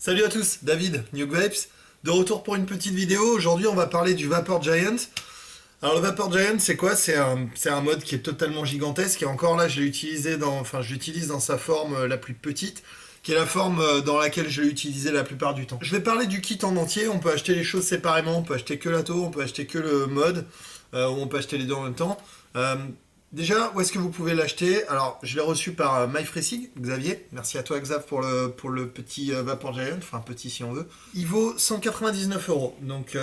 Salut à tous, David, New Vapes, de retour pour une petite vidéo. Aujourd'hui on va parler du Vapor Giant. Alors le Vapor Giant c'est quoi? C'est un mode qui est totalement gigantesque et encore là je l'utilise dans sa forme la plus petite, qui est la forme dans laquelle je l'ai utilisé la plupart du temps. Je vais parler du kit en entier, on peut acheter les choses séparément, on peut acheter que l'atto, on peut acheter que le mode, ou on peut acheter les deux en même temps. Déjà, où est-ce que vous pouvez l'acheter? Alors, je l'ai reçu par MyFreessig, Xavier. Merci à toi, Xav, pour le petit Vapor Giant, enfin petit si on veut. Il vaut 199 €. Donc,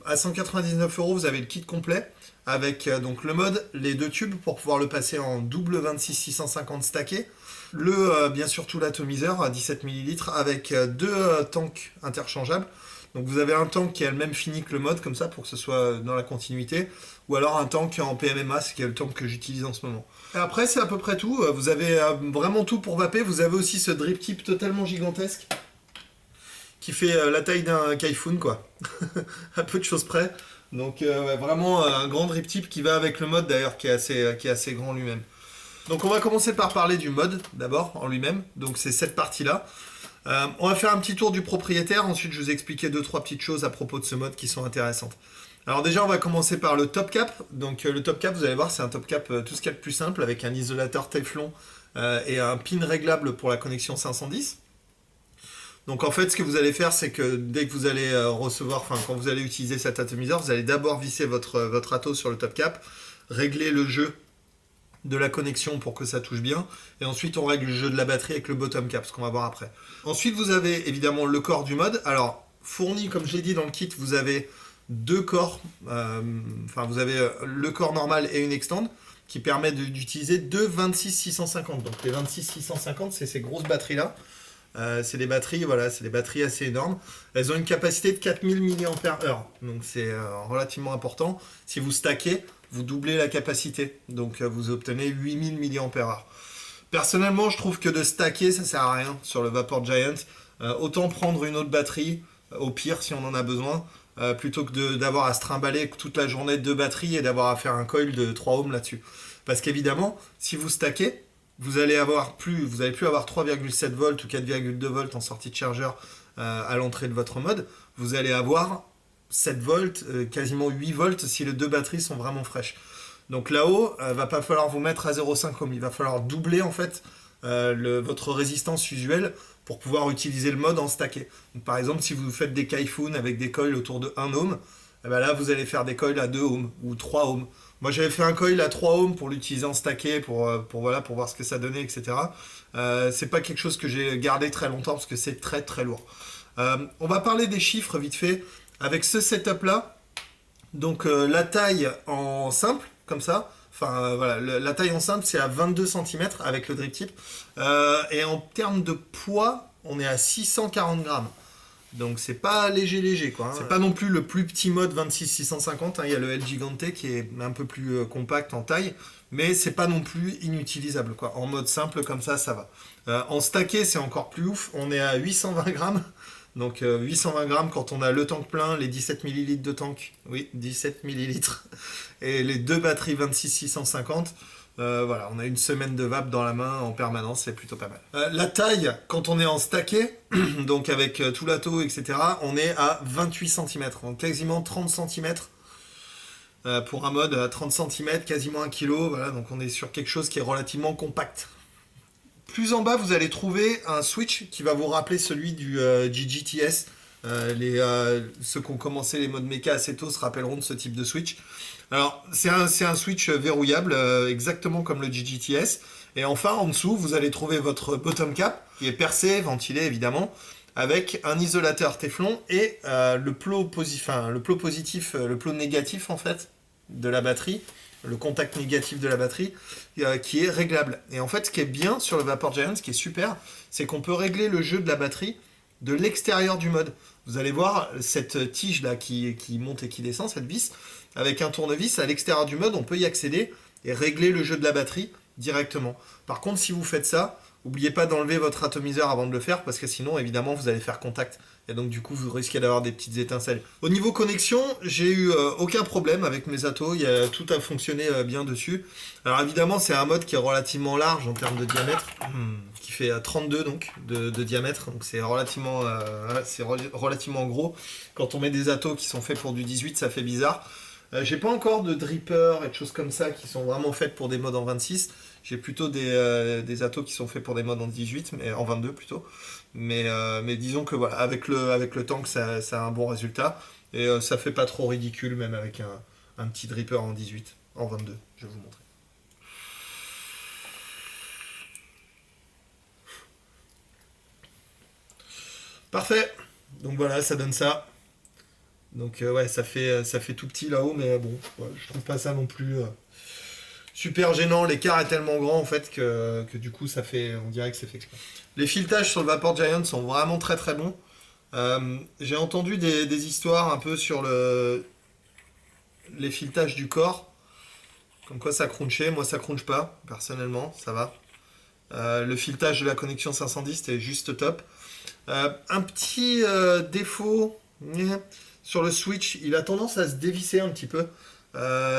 à 199 €, vous avez le kit complet avec donc le mode, les deux tubes pour pouvoir le passer en double 26-650 stacké. Bien sûr, tout l'atomiseur à 17 ml avec deux tanks interchangeables. Donc vous avez un tank qui a le même fini que le mode, comme ça, pour que ce soit dans la continuité, ou alors un tank en PMMA, ce qui est le tank que j'utilise en ce moment. Et après, c'est à peu près tout. Vous avez vraiment tout pour vaper. Vous avez aussi ce drip tip totalement gigantesque, qui fait la taille d'un Kaifun, quoi. À peu de choses près. Donc ouais, vraiment un grand drip tip qui va avec le mode, d'ailleurs, qui est assez grand lui-même. Donc on va commencer par parler du mode, d'abord, en lui-même. Donc c'est cette partie-là. On va faire un petit tour du propriétaire, ensuite je vais vous expliquer 2-3 petites choses à propos de ce mode qui sont intéressantes. Alors déjà on va commencer par le top cap. Donc le top cap, vous allez voir, c'est un top cap tout ce qu'il y a de plus simple avec un isolateur Teflon et un pin réglable pour la connexion 510. Donc en fait ce que vous allez faire, c'est que dès que vous allez quand vous allez utiliser cet atomiseur, vous allez d'abord visser votre atto sur le top cap, régler le jeu de la connexion pour que ça touche bien, et ensuite on règle le jeu de la batterie avec le bottom cap, ce qu'on va voir après. Ensuite vous avez évidemment le corps du mode. Alors fourni, comme je l'ai dit dans le kit, vous avez deux corps, vous avez le corps normal et une extend qui permet d'utiliser deux 26-650. Donc les 26-650, c'est ces grosses batteries là. C'est des batteries, voilà, c'est des batteries assez énormes. Elles ont une capacité de 4000 mAh, donc c'est relativement important. Si vous stackez, vous doublez la capacité, donc vous obtenez 8000 mAh. Personnellement, je trouve que de stacker, ça sert à rien sur le Vapor Giant. Autant prendre une autre batterie, au pire si on en a besoin, plutôt que d'avoir à se trimballer toute la journée deux batteries et d'avoir à faire un coil de 3 ohms là-dessus. Parce qu'évidemment, si vous stackez, vous allez plus avoir 3,7 volts ou 4,2 volts en sortie de chargeur à l'entrée de votre mode. Vous allez avoir 7 volts, quasiment 8 volts si les deux batteries sont vraiment fraîches. Donc là-haut, va pas falloir vous mettre à 0,5 ohm. Il va falloir doubler en fait votre résistance usuelle pour pouvoir utiliser le mode en stacké. Donc, par exemple, si vous faites des Kaifun avec des coils autour de 1 ohm, là vous allez faire des coils à 2 ohms ou 3 ohms. Moi j'avais fait un coil à 3 ohms pour l'utiliser en stacké, pour voir ce que ça donnait, etc. C'est pas quelque chose que j'ai gardé très longtemps parce que c'est très très lourd. On va parler des chiffres vite fait. Avec ce setup là, donc la taille en simple, comme ça, la taille en simple c'est à 22 cm avec le drip tip. Et en termes de poids, on est à 640 grammes. Donc c'est pas léger quoi. C'est pas non plus le plus petit mode 26-650. Il y a le El Gigante qui est un peu plus compact en taille, mais c'est pas non plus inutilisable quoi. En mode simple comme ça va. En stacké c'est encore plus ouf. On est à 820 grammes. Donc 820 grammes quand on a le tank plein, les 17 ml de tank, oui 17 ml, et les deux batteries 26-650. Voilà, on a une semaine de vape dans la main en permanence, c'est plutôt pas mal. La taille, quand on est en stacké, donc avec tout l'atto, etc., on est à 28 cm, donc quasiment 30 cm pour un mode à 30 cm, quasiment 1 kg, voilà, donc on est sur quelque chose qui est relativement compact. Plus en bas, vous allez trouver un switch qui va vous rappeler celui du GGTS. Ceux qui ont commencé les modes méca assez tôt se rappelleront de ce type de switch. Alors, c'est un switch verrouillable, exactement comme le GGTS. Et enfin, en dessous, vous allez trouver votre bottom cap, qui est percé, ventilé évidemment, avec un isolateur Teflon et le plot positif, le plot négatif en fait, de la batterie, le contact négatif de la batterie, qui est réglable. Et en fait, ce qui est bien sur le Vapor Giant, ce qui est super, c'est qu'on peut régler le jeu de la batterie de l'extérieur du mode. Vous allez voir cette tige là qui monte et qui descend, cette vis, avec un tournevis à l'extérieur du mode, on peut y accéder et régler le jeu de la batterie directement. Par contre, si vous faites ça, n'oubliez pas d'enlever votre atomiseur avant de le faire, parce que sinon, évidemment, vous allez faire contact Et donc du coup vous risquez d'avoir des petites étincelles. Au niveau connexion, j'ai eu aucun problème avec mes atos, tout a fonctionné bien dessus. Alors évidemment c'est un mode qui est relativement large en termes de diamètre, qui fait 32 donc de diamètre, donc relativement gros. Quand on met des atos qui sont faits pour du 18, ça fait bizarre. J'ai pas encore de dripper et de choses comme ça qui sont vraiment faites pour des modes en 26. J'ai plutôt des atos qui sont faits pour des modes en 18, mais en 22 plutôt. Mais disons que voilà, avec le tank, ça a un bon résultat. Et ça fait pas trop ridicule, même avec un petit dripper en 18, en 22. Je vais vous montrer. Parfait. Donc voilà, ça donne ça. Donc ouais, ça fait tout petit là-haut, mais bon, ouais, je trouve pas ça non plus super gênant. L'écart est tellement grand en fait que du coup on dirait que c'est fait exprès. Les filetages sur le Vapor Giant sont vraiment très très bons. J'ai entendu des histoires un peu sur les filetages du corps, comme quoi ça crunchait. Moi ça crunch pas, personnellement, ça va. Le filetage de la connexion 510 c'était juste top. Un petit défaut sur le switch, il a tendance à se dévisser un petit peu.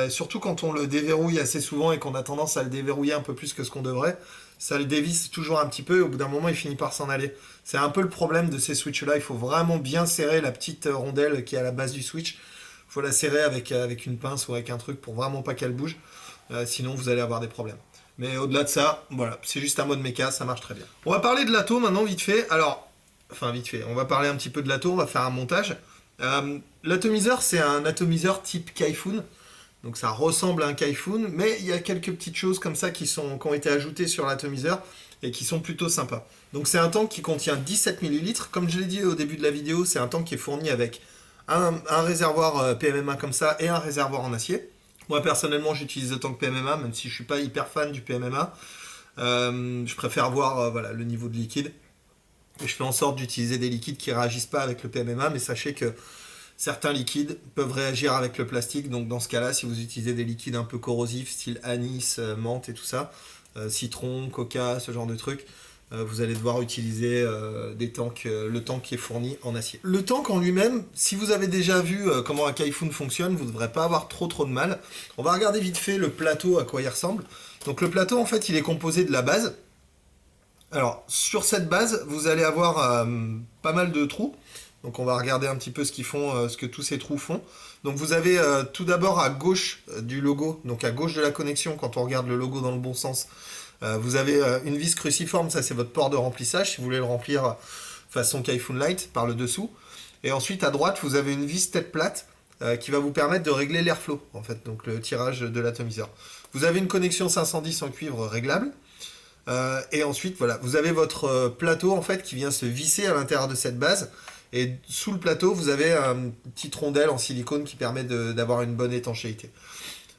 Surtout quand on le déverrouille assez souvent et qu'on a tendance à le déverrouiller un peu plus que ce qu'on devrait, ça le dévisse toujours un petit peu et au bout d'un moment il finit par s'en aller. C'est un peu le problème de ces switches là, il faut vraiment bien serrer la petite rondelle qui est à la base du switch. Il faut la serrer avec une pince ou avec un truc pour vraiment pas qu'elle bouge, sinon vous allez avoir des problèmes. Mais au-delà de ça, voilà, c'est juste un mode méca, ça marche très bien. On va parler de l'ATO maintenant vite fait. Alors, enfin vite fait, on va parler un petit peu de l'ATO, on va faire un montage. L'atomiseur c'est un atomiseur type Kaifun. Donc ça ressemble à un Kaifun, mais il y a quelques petites choses comme ça qui ont été ajoutées sur l'atomiseur et qui sont plutôt sympas. Donc c'est un tank qui contient 17 ml. Comme je l'ai dit au début de la vidéo, c'est un tank qui est fourni avec un réservoir PMMA comme ça et un réservoir en acier. Moi personnellement j'utilise le tank PMMA, même si je suis pas hyper fan du PMMA. Je préfère voir voilà, le niveau de liquide. Et je fais en sorte d'utiliser des liquides qui ne réagissent pas avec le PMMA, mais sachez que certains liquides peuvent réagir avec le plastique, donc dans ce cas-là, si vous utilisez des liquides un peu corrosifs, style anis, menthe et tout ça, citron, coca, ce genre de trucs, vous allez devoir utiliser le tank qui est fourni en acier. Le tank en lui-même, si vous avez déjà vu comment un Kaifun fonctionne, vous ne devrez pas avoir trop de mal. On va regarder vite fait le plateau, à quoi il ressemble. Donc le plateau, en fait, il est composé de la base. Alors, sur cette base, vous allez avoir pas mal de trous. Donc on va regarder un petit peu ce que tous ces trous font. Donc vous avez tout d'abord à gauche du logo, donc à gauche de la connexion, quand on regarde le logo dans le bon sens, vous avez une vis cruciforme, ça c'est votre port de remplissage, si vous voulez le remplir façon Kaifun Light par le dessous. Et ensuite à droite, vous avez une vis tête plate qui va vous permettre de régler l'airflow, en fait, donc le tirage de l'atomiseur. Vous avez une connexion 510 en cuivre réglable. Et ensuite, voilà, vous avez votre plateau en fait qui vient se visser à l'intérieur de cette base. Et sous le plateau, vous avez une petite rondelle en silicone qui permet d'avoir une bonne étanchéité.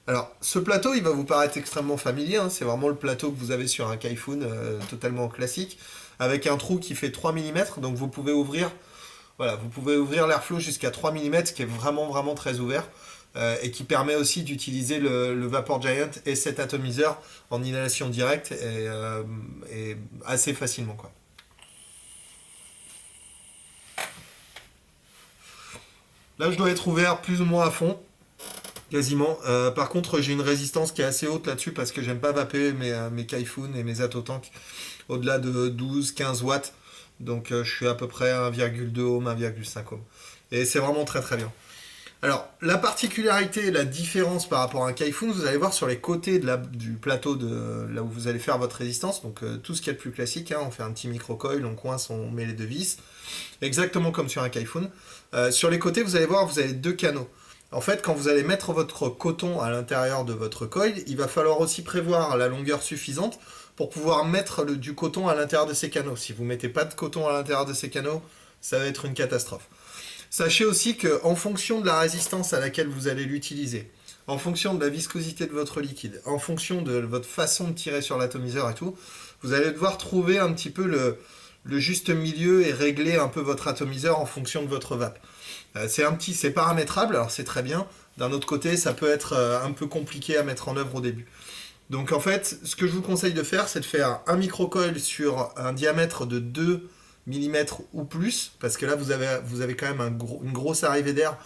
Alors, ce plateau, il va vous paraître extrêmement familier. Hein, c'est vraiment le plateau que vous avez sur un Kaifun totalement classique, avec un trou qui fait 3 mm. Donc vous pouvez ouvrir l'airflow jusqu'à 3 mm, ce qui est vraiment, vraiment très ouvert. Et qui permet aussi d'utiliser le Vapor Giant et cet atomiseur en inhalation directe et assez facilement, quoi. Là, je dois être ouvert plus ou moins à fond, quasiment. Par contre, j'ai une résistance qui est assez haute là-dessus parce que j'aime pas vaper mes Kaifun et mes Atotank au-delà de 12-15 watts. Donc, je suis à peu près 1,2 ohm, 1,5 ohm. Et c'est vraiment très très bien. Alors, la particularité, la différence par rapport à un Kaifun, vous allez voir sur les côtés du plateau là où vous allez faire votre résistance, donc tout ce qui est le plus classique, hein, on fait un petit micro-coil, on coince, on met les deux vis, exactement comme sur un Kaifun. Sur les côtés, vous allez voir, vous avez deux canaux. En fait, quand vous allez mettre votre coton à l'intérieur de votre coil, il va falloir aussi prévoir la longueur suffisante pour pouvoir mettre du coton à l'intérieur de ces canaux. Si vous ne mettez pas de coton à l'intérieur de ces canaux, ça va être une catastrophe. Sachez aussi qu'en fonction de la résistance à laquelle vous allez l'utiliser, en fonction de la viscosité de votre liquide, en fonction de votre façon de tirer sur l'atomiseur et tout, vous allez devoir trouver un petit peu le juste milieu et régler un peu votre atomiseur en fonction de votre vape. C'est paramétrable, alors c'est très bien. D'un autre côté, ça peut être un peu compliqué à mettre en œuvre au début. Donc en fait, ce que je vous conseille de faire, c'est de faire un microcoil sur un diamètre de 2 mm ou plus, parce que là vous avez quand même une grosse arrivée d'air,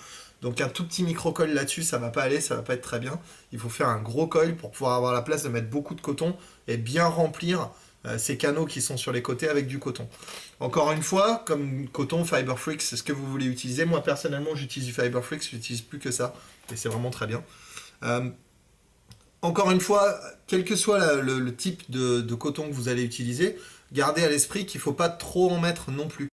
donc un tout petit micro-coil là-dessus, ça va pas aller, ça va pas être très bien. Il faut faire un gros coil pour pouvoir avoir la place de mettre beaucoup de coton et bien remplir ces canaux qui sont sur les côtés avec du coton. Encore une fois, comme coton, Fiber Freaks, c'est ce que vous voulez utiliser. Moi personnellement, j'utilise du Fiber Freaks, j'utilise plus que ça, et c'est vraiment très bien. Encore une fois, quel que soit le type de coton que vous allez utiliser, gardez à l'esprit qu'il ne faut pas trop en mettre non plus.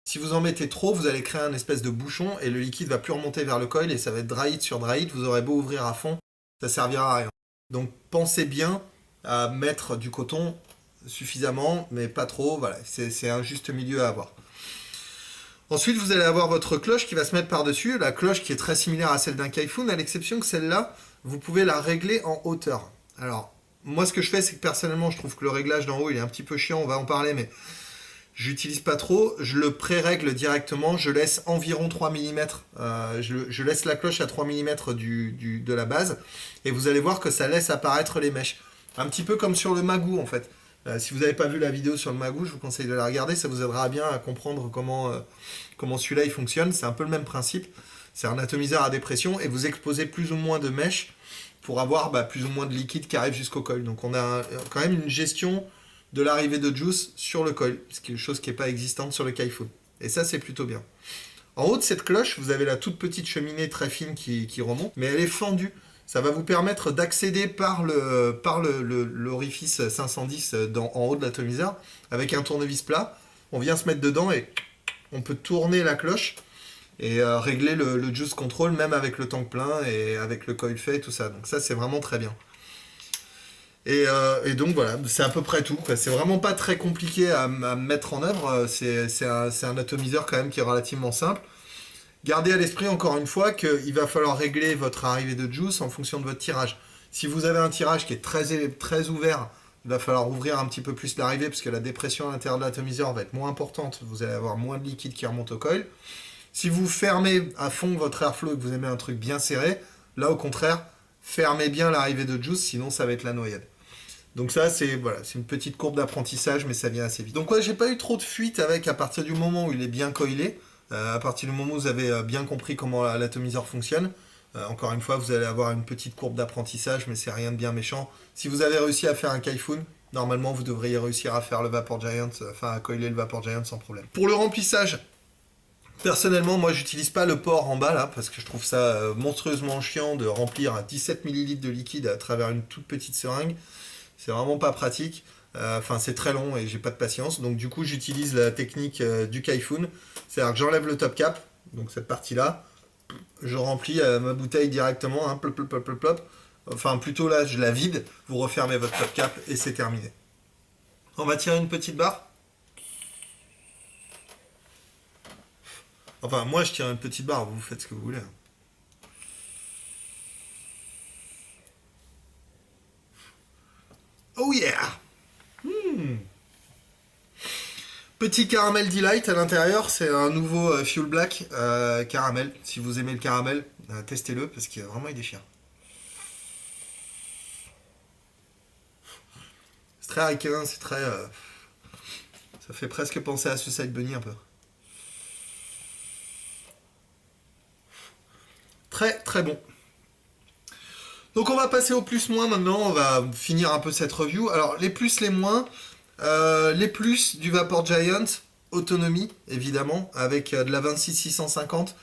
Si vous en mettez trop, vous allez créer un espèce de bouchon et le liquide va plus remonter vers le coil et ça va être dry heat sur dry heat. Vous aurez beau ouvrir à fond, ça servira à rien. Donc pensez bien à mettre du coton suffisamment, mais pas trop. Voilà, c'est un juste milieu à avoir. Ensuite, vous allez avoir votre cloche qui va se mettre par-dessus. La cloche qui est très similaire à celle d'un Kaifun, à l'exception que celle-là, vous pouvez la régler en hauteur. Alors, moi ce que je fais, c'est que personnellement, je trouve que le réglage d'en haut, il est un petit peu chiant, on va en parler, mais j'utilise pas trop. Je le pré-règle directement, je laisse environ 3 mm, je laisse la cloche à 3 mm de la base, et vous allez voir que ça laisse apparaître les mèches. Un petit peu comme sur le Magoo, en fait. Si vous n'avez pas vu la vidéo sur le Magoo, je vous conseille de la regarder, ça vous aidera bien à comprendre comment celui-là il fonctionne. C'est un peu le même principe. C'est un atomiseur à dépression et vous exposez plus ou moins de mèches pour avoir plus ou moins de liquide qui arrive jusqu'au coil. Donc on a quand même une gestion de l'arrivée de juice sur le coil, ce qui est une chose qui n'est pas existante sur le Kaifun. Et ça, c'est plutôt bien. En haut de cette cloche, vous avez la toute petite cheminée très fine qui remonte, mais elle est fendue. Ça va vous permettre d'accéder par l'orifice 510 en haut de l'atomiseur avec un tournevis plat. On vient se mettre dedans et on peut tourner la cloche et régler le juice control même avec le tank plein et avec le coil fait et tout ça. Donc ça, c'est vraiment très bien. Et donc voilà, c'est à peu près tout. C'est vraiment pas très compliqué à mettre en œuvre. C'est un atomiseur quand même qui est relativement simple. Gardez à l'esprit encore une fois qu'il va falloir régler votre arrivée de juice en fonction de votre tirage. Si vous avez un tirage qui est très ouvert, il va falloir ouvrir un petit peu plus l'arrivée parce que la dépression à l'intérieur de l'atomiseur va être moins importante. Vous allez avoir moins de liquide qui remonte au coil. Si vous fermez à fond votre airflow et que vous aimez un truc bien serré, là au contraire, fermez bien l'arrivée de juice, sinon ça va être la noyade. Donc ça, c'est une petite courbe d'apprentissage, mais ça vient assez vite. Donc ouais, j'ai pas eu trop de fuite avec à partir du moment où il est bien coilé. À partir du moment où vous avez bien compris comment l'atomiseur fonctionne, encore une fois, vous allez avoir une petite courbe d'apprentissage, mais c'est rien de bien méchant. Si vous avez réussi à faire un Kaifun, normalement vous devriez réussir à faire le Vapor Giant, à coiler le Vapor Giant sans problème. Pour le remplissage, personnellement, moi j'utilise pas le port en bas là, parce que je trouve ça monstrueusement chiant de remplir 17 ml de liquide à travers une toute petite seringue. C'est vraiment pas pratique. C'est très long et j'ai pas de patience. Donc du coup, j'utilise la technique du Kaifun. C'est-à-dire que j'enlève le top cap, donc cette partie-là. Je remplis ma bouteille directement, plop, plop, plop, plop, plop. Enfin, plutôt là, je la vide. Vous refermez votre top cap et c'est terminé. On va tirer une petite barre. Enfin, moi, je tire une petite barre. Vous faites ce que vous voulez. Oh yeah! Petit caramel delight à l'intérieur, c'est un nouveau Fuel Black caramel. Si vous aimez le caramel, testez-le parce qu'il vraiment il déchire. C'est très ricain, c'est très. Ça fait presque penser à Suicide Bunny un peu. Très très bon. Donc on va passer au plus-moins maintenant, on va finir un peu cette review. Alors les plus, les moins. Les plus du Vapor Giant, autonomie évidemment, avec de la 26650.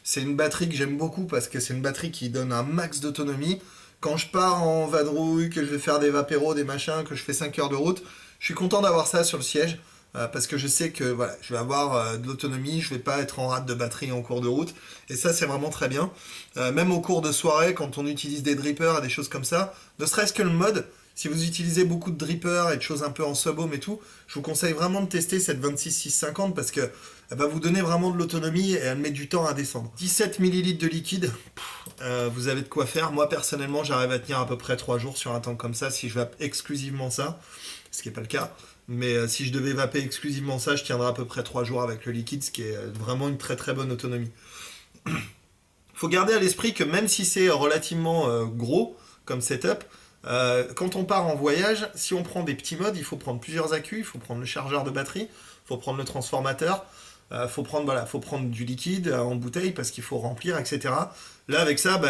C'est une batterie que j'aime beaucoup parce que c'est une batterie qui donne un max d'autonomie. Quand je pars en vadrouille, que je vais faire des vapéros, des machins, que je fais 5 heures de route, je suis content d'avoir ça sur le siège parce que je sais que voilà, je vais avoir de l'autonomie, je vais pas être en rate de batterie en cours de route. Et ça, c'est vraiment très bien. Même au cours de soirée, quand on utilise des drippers et des choses comme ça, ne serait-ce que le mode. Si vous utilisez beaucoup de drippers et de choses un peu en sub-ohm et tout, je vous conseille vraiment de tester cette 26650 parce qu'elle va vous donner vraiment de l'autonomie et elle met du temps à descendre. 17 ml de liquide, vous avez de quoi faire. Moi personnellement, j'arrive à tenir à peu près 3 jours sur un tank comme ça si je vape exclusivement ça, ce qui n'est pas le cas. Mais si je devais vaper exclusivement ça, je tiendrais à peu près 3 jours avec le liquide, ce qui est vraiment une très très bonne autonomie. Il faut garder à l'esprit que même si c'est relativement gros comme setup, quand on part en voyage, si on prend des petits modes, il faut prendre plusieurs accus, il faut prendre le chargeur de batterie, faut prendre le transformateur, faut prendre du liquide en bouteille parce qu'il faut remplir, etc. Là, avec ça,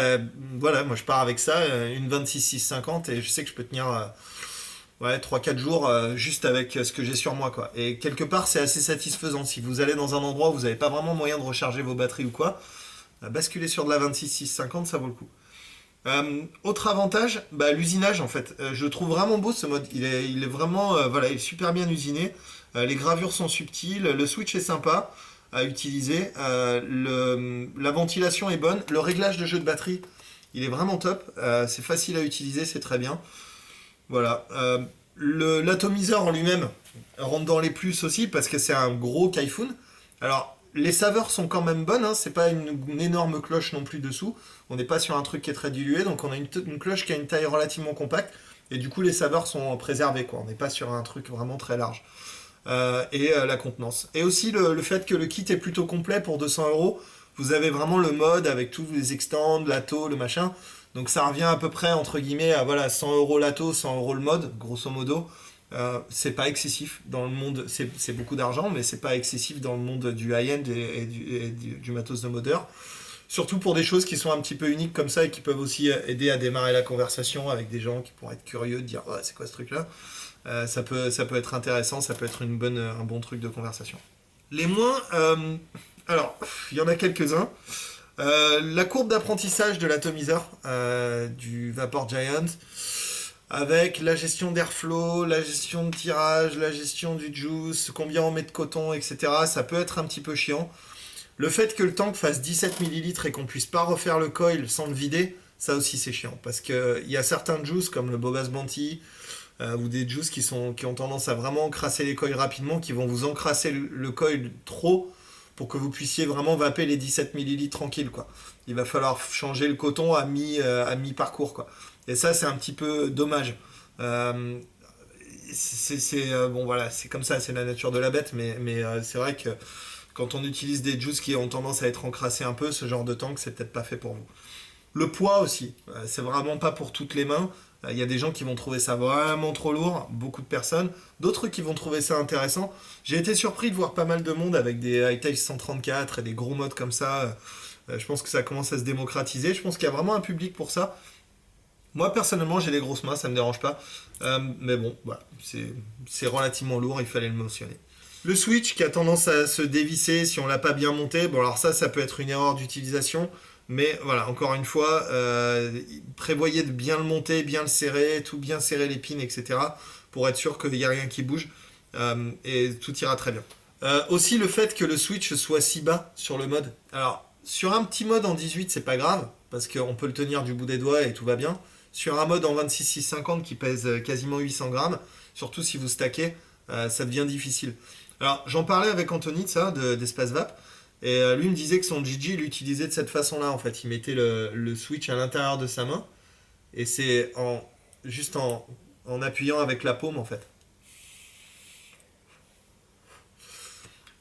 voilà, moi je pars avec ça, une 26,650 et je sais que je peux tenir ouais, 3-4 jours juste avec ce que j'ai sur moi, quoi. Et quelque part, c'est assez satisfaisant. Si vous allez dans un endroit où vous n'avez pas vraiment moyen de recharger vos batteries ou quoi, basculer sur de la 26,650, ça vaut le coup. Autre avantage, l'usinage en fait. Je trouve vraiment beau ce mode. Il est vraiment, voilà, il est super bien usiné. Les gravures sont subtiles, le switch est sympa à utiliser, la ventilation est bonne, le réglage de jeu de batterie, il est vraiment top. C'est facile à utiliser, c'est très bien. Voilà. L'atomiseur en lui-même rentre dans les plus aussi parce que c'est un gros Kaifun. Alors, les saveurs sont quand même bonnes, hein, c'est pas une énorme cloche non plus dessous. On n'est pas sur un truc qui est très dilué, donc on a une cloche qui a une taille relativement compacte. Et du coup, les saveurs sont préservées, quoi. On n'est pas sur un truc vraiment très large. La contenance. Et aussi le fait que le kit est plutôt complet pour 200 €. Vous avez vraiment le mode avec tous les extends, l'atto, le machin. Donc ça revient à peu près entre guillemets à voilà 100 € l'atto, 100 € le mode, grosso modo. C'est pas excessif dans le monde, c'est beaucoup d'argent, mais c'est pas excessif dans le monde du high-end du matos de modeur. Surtout pour des choses qui sont un petit peu uniques comme ça et qui peuvent aussi aider à démarrer la conversation avec des gens qui pourraient être curieux de dire ouais, c'est quoi ce truc-là. Ça peut être intéressant, ça peut être un bon truc de conversation. Les moins, alors il y en a quelques-uns. La courbe d'apprentissage de l'atomiseur du Vapor Giant, avec la gestion d'airflow, la gestion de tirage, la gestion du juice, combien on met de coton, etc. Ça peut être un petit peu chiant. Le fait que le tank fasse 17 millilitres et qu'on puisse pas refaire le coil sans le vider, ça aussi c'est chiant. Parce qu'il y a certains juices comme le Bobas Banti ou des juices qui ont tendance à vraiment encrasser les coils rapidement, qui vont vous encrasser le coil trop pour que vous puissiez vraiment vaper les 17 millilitres tranquille, quoi. Il va falloir changer le coton à mi-parcours, quoi. Et ça, c'est un petit peu dommage. Bon, voilà, c'est comme ça, c'est la nature de la bête, mais c'est vrai que quand on utilise des juices qui ont tendance à être encrassés un peu, ce genre de tank, c'est peut-être pas fait pour vous. Le poids aussi, c'est vraiment pas pour toutes les mains. Il y a des gens qui vont trouver ça vraiment trop lourd, beaucoup de personnes. D'autres qui vont trouver ça intéressant. J'ai été surpris de voir pas mal de monde avec des High-Tail 134 et des gros modes comme ça. Je pense que ça commence à se démocratiser. Je pense qu'il y a vraiment un public pour ça. Moi, personnellement, j'ai des grosses mains, ça me dérange pas. Mais bon, voilà, c'est relativement lourd, il fallait le mentionner. Le switch qui a tendance à se dévisser si on l'a pas bien monté. Bon, alors ça peut être une erreur d'utilisation. Mais voilà, encore une fois, prévoyez de bien le monter, bien le serrer, tout bien serrer les pins, etc. pour être sûr qu'il n'y a rien qui bouge. Et tout ira très bien. Aussi le fait que le switch soit si bas sur le mode. Alors, sur un petit mode en 18, c'est pas grave, parce qu'on peut le tenir du bout des doigts et tout va bien. Sur un mode en 26,650 qui pèse quasiment 800 grammes, surtout si vous stackez, ça devient difficile. Alors, j'en parlais avec Anthony de ça, d'Espace Vap. Et lui me disait que son Gigi, il l'utilisait de cette façon-là, en fait. Il mettait le switch à l'intérieur de sa main. Et c'est juste en appuyant avec la paume, en fait.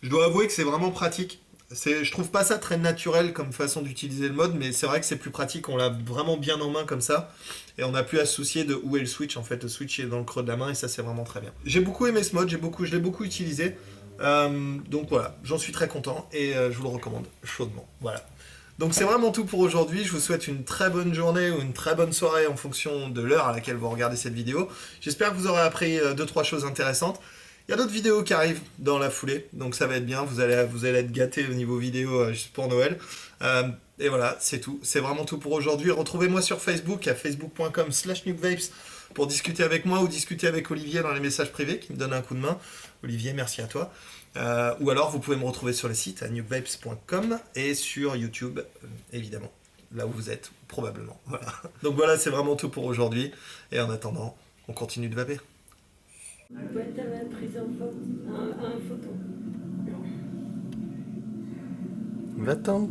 Je dois avouer que c'est vraiment pratique. Je trouve pas ça très naturel comme façon d'utiliser le mode, mais c'est vrai que c'est plus pratique. On l'a vraiment bien en main comme ça. Et on n'a plus à se soucier de où est le switch. En fait, le switch est dans le creux de la main et ça, c'est vraiment très bien. J'ai beaucoup aimé ce mode, je l'ai beaucoup utilisé. Donc voilà, j'en suis très content et je vous le recommande chaudement. Voilà. Donc c'est vraiment tout pour aujourd'hui. Je vous souhaite une très bonne journée ou une très bonne soirée en fonction de l'heure à laquelle vous regardez cette vidéo. J'espère que vous aurez appris 2-3 choses intéressantes. Il y a d'autres vidéos qui arrivent dans la foulée, donc ça va être bien. Vous allez être gâtés au niveau vidéo juste pour Noël. Et voilà, c'est tout. C'est vraiment tout pour aujourd'hui. Retrouvez-moi sur Facebook à facebook.com/nukevapes pour discuter avec moi ou discuter avec Olivier dans les messages privés qui me donne un coup de main. Olivier, merci à toi. Ou alors vous pouvez me retrouver sur le site à nukevapes.com et sur YouTube, évidemment. Là où vous êtes, probablement. Voilà. Donc voilà, c'est vraiment tout pour aujourd'hui. Et en attendant, on continue de vaper. Ouais, t'avais pris un photo. Va-t'en.